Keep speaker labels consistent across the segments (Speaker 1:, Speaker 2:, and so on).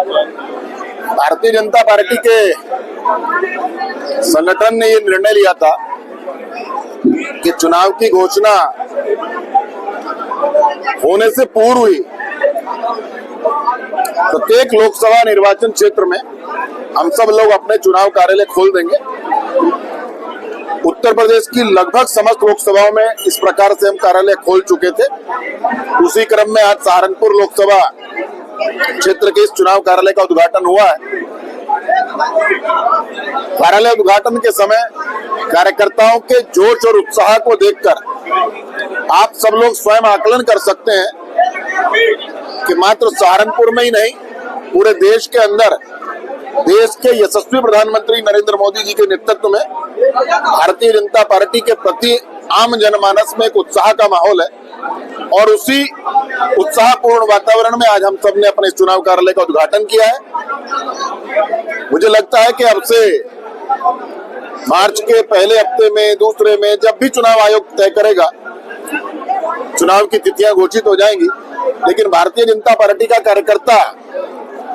Speaker 1: Bharatiya Janata party के संगठन ने ये निर्णय लिया था कि चुनाव की घोषणा होने से पूर्व ही प्रत्येक लोकसभा निर्वाचन क्षेत्र में हम सब लोग अपने चुनाव कार्यालय खोल देंगे। उत्तर प्रदेश की लगभग समस्त लोकसभाओं में इस प्रकार से हम कार्यालय खोल चुके थे। उसी क्रम में आज सहारनपुर लोकसभा क्षेत्र के इस चुनाव कार्यालय का उद्घाटन हुआ है। कार्यालय उद्घाटन के समय कार्यकर्ताओं के जोश और उत्साह को देखकर आप सब लोग स्वयं आकलन कर सकते हैं कि मात्र सहारनपुर में ही नहीं, पूरे देश के अंदर देश के यशस्वी प्रधानमंत्री नरेंद्र मोदी जी के नेतृत्व में भारतीय जनता पार्टी के प्रति आम जनमानस में एक उत्साह का माहौल है। और उसी उत्साहपूर्ण वातावरण में आज हम सब ने अपने चुनाव कार्यालय का उद्घाटन किया है। मुझे लगता है कि अब से मार्च के पहले हफ्ते में, दूसरे में, जब भी चुनाव आयोग तय करेगा, चुनाव की तिथियां घोषित हो जाएंगी। लेकिन भारतीय जनता पार्टी का कार्यकर्ता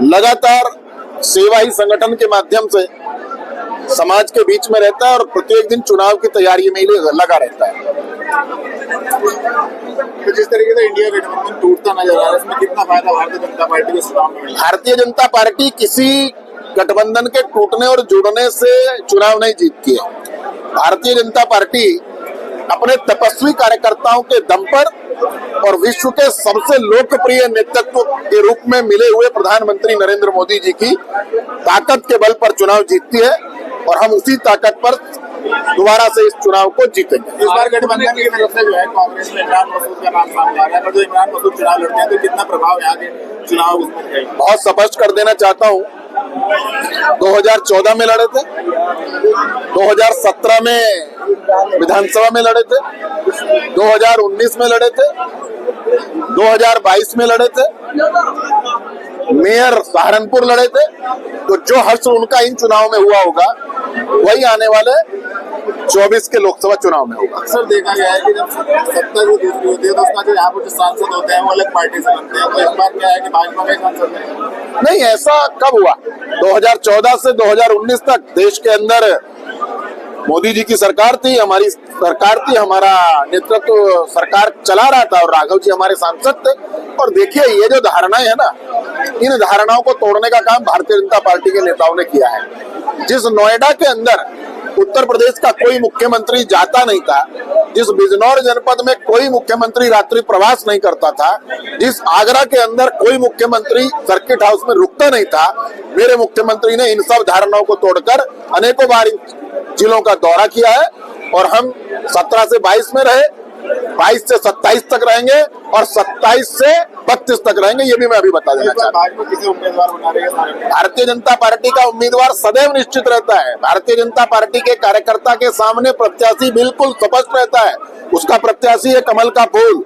Speaker 1: लगातार सेवा ही संगठन के माध्यम से समाज के बीच में रहता है और प्रत्येक दिन चुनाव की तैयारी में ही लगा रहता है।
Speaker 2: तो जिस तरीके से इंडिया गठबंधन टूटता नजर आ रहा है, इसमें कितना फायदा भारतीय जनता पार्टी को चुनाव में?
Speaker 1: भारतीय जनता पार्टी किसी गठबंधन के टूटने और जुड़ने से चुनाव नहीं जीतती है। भारतीय जनता पार्टी अपने तपस्वी कार्यकर्ताओं के दम पर और विश्व के सबसे लोकप्रिय नेतृत्व के रूप में मिले हुए प्रधानमंत्री नरेंद्र मोदी जी की ताकत के बल पर चुनाव जीतती है और हम उसी ताकत पर दोबारा से इस चुनाव को जीतेंगे।
Speaker 2: इस बार गठबंधन की तरफ से जो है कांग्रेस में इमरान मसूद का नाम सामने आ रहा है, पर जो इमरान मसूद चुनाव लड़ते हैं तो कितना प्रभाव यहाँ के चुनाव उसमें रहेगा?
Speaker 1: बहुत स्पष्ट कर देना चाहता हूँ, 2014 में लड़े थे, 2017 में विधानसभा में लड़े थे, 2019 में लड़े थे, 2022 में लड़े थे, मेयर सहारनपुर लड़े थे। तो जो हर्ष उनका इन चुनाव में हुआ होगा वही आने वाले 24 के लोकसभा चुनाव में होगा।
Speaker 2: अक्सर देखा गया है कि जब सत्ता जो दूसरी होती है तो उसका जो यहाँ पर जो सांसद होते हैं वो अलग पार्टी से बनते हैं। तो इस बार क्या है कि भाजपा में सांसद
Speaker 1: नहीं, ऐसा कब हुआ? 2014 से 2019 तक देश के अंदर मोदी जी की सरकार थी, हमारी सरकार थी, हमारा नेतृत्व सरकार चला रहा था और राघव जी हमारे सांसद थे। और देखिए, ये जो धारणाएं है ना, इन धारणाओं को तोड़ने का काम भारतीय जनता पार्टी के नेताओं ने किया है। जिस नोएडा के अंदर उत्तर प्रदेश का कोई मुख्यमंत्री जाता नहीं था, जिस बिजनौर जनपद में कोई मुख्यमंत्री रात्रि प्रवास नहीं करता था, जिस आगरा के अंदर कोई मुख्यमंत्री सर्किट हाउस में रुकता नहीं था, मेरे मुख्यमंत्री ने इन सब धारणाओं को तोड़कर अनेकों बार इन जिलों का दौरा किया है। और हम 17 से 22 में रहे, 22 से 27 तक रहेंगे और 27 से 32 तक रहेंगे। ये भी मैं अभी बता देना चाहता हूँ। भारतीय जनता पार्टी का उम्मीदवार सदैव निश्चित रहता है। भारतीय जनता पार्टी के कार्यकर्ता के सामने प्रत्याशी बिल्कुल स्पष्ट रहता है। उसका प्रत्याशी है कमल का फूल।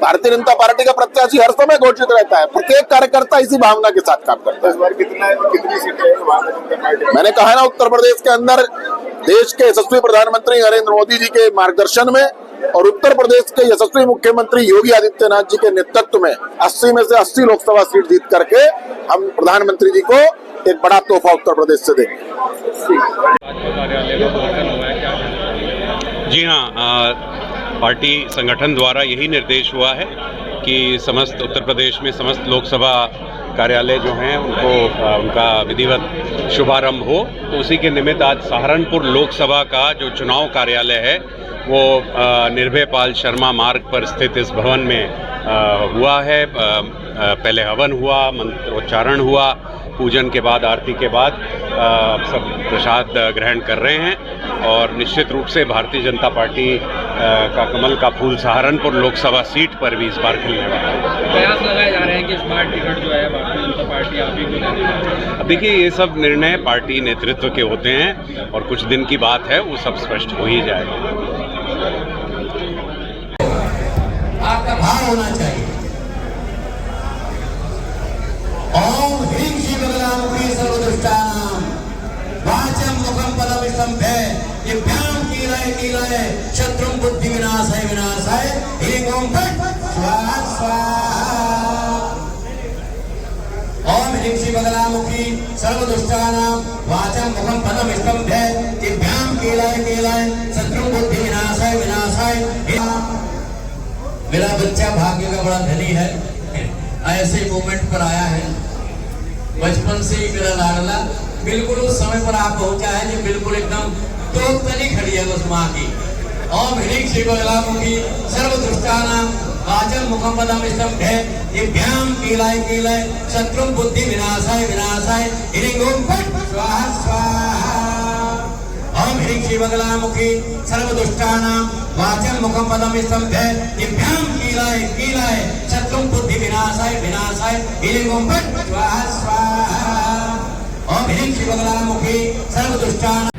Speaker 1: भारतीय जनता पार्टी का प्रत्याशी हर समय घोषित रहता है। प्रत्येक कार्यकर्ता इसी भावना के साथ काम करता है।
Speaker 2: इस बार कितनी सीटें?
Speaker 1: मैंने कहा ना, उत्तर प्रदेश के अंदर देश के यशस्वी प्रधानमंत्री नरेंद्र मोदी जी के मार्गदर्शन में और उत्तर प्रदेश के यशस्वी मुख्यमंत्री योगी आदित्यनाथ जी के नेतृत्व में 80 में से 80 लोकसभा सीट जीत करके हम प्रधानमंत्री जी को एक बड़ा तोहफा उत्तर प्रदेश से देंगे।
Speaker 3: जी हाँ, पार्टी संगठन द्वारा यही निर्देश हुआ है कि समस्त उत्तर प्रदेश में समस्त लोकसभा कार्यालय जो हैं उनको उनका विधिवत शुभारंभ हो। तो उसी के निमित्त आज सहारनपुर लोकसभा का जो चुनाव कार्यालय है वो निर्भय पाल शर्मा मार्ग पर स्थित इस भवन में हुआ है। पहले हवन हुआ, मंत्रोच्चारण हुआ, पूजन के बाद, आरती के बाद सब प्रसाद ग्रहण कर रहे हैं। और निश्चित रूप से भारतीय जनता पार्टी का कमल का फूल सहारनपुर लोकसभा सीट पर भी इस बार खिलने वाला है।
Speaker 4: प्रयास लगाए जा रहे हैं कि इस बार टिकट जो है भारतीय जनता पार्टी आप ही को देने।
Speaker 3: अब देखिए, ये सब निर्णय पार्टी नेतृत्व के होते हैं और कुछ दिन की बात है, वो सब स्पष्ट हो ही जाएगा।
Speaker 5: आपका भाव होना चाहिए। ओम ह्रीं श्री बगलामुखी सर्वदुष्टानां वाचं मुखं पदमिष्टं भे दिव्यां कीलय शत्रुं बुद्धि विनाशाय ह्रीं ओम फट् स्वाहा स्वाहा। सर्वदुष्टानां वाचं मुखं पदमिष्टं भे दिव्यां कीलाय शत्रु बुद्धि विनाशाय मेरा बच्चा भाग्य का बड़ा धनी है, ऐसे मोमेंट पर आया है। बचपन से ही मेरा लाडला बिल्कुल उस समय पर आप पहुंचा है जो बिल्कुल एकदम तो तनी खड़ी है उस माँ की। ओम ह्रीं श्री बगलामुखी सर्वदुष्टानां वाचं मुखं पदमिष्टं भे दिव्यां कीलाय शत्रु बुद्धि विनाशाय ह्रीं ओम फट् स्वाहा स्वाहा। ओम ह्रीं श्री बगलामुखी सर्वदुष्टानां वाचं मुखं पदमिष्टं भे दिव्यां कीलाय शत्रु बुद्धि विनाशाय ह्रीं ओम फट् स्वाहा स्वाहा। ओम ह्रीं श्री बगलामुखी सर्वदुष्टानां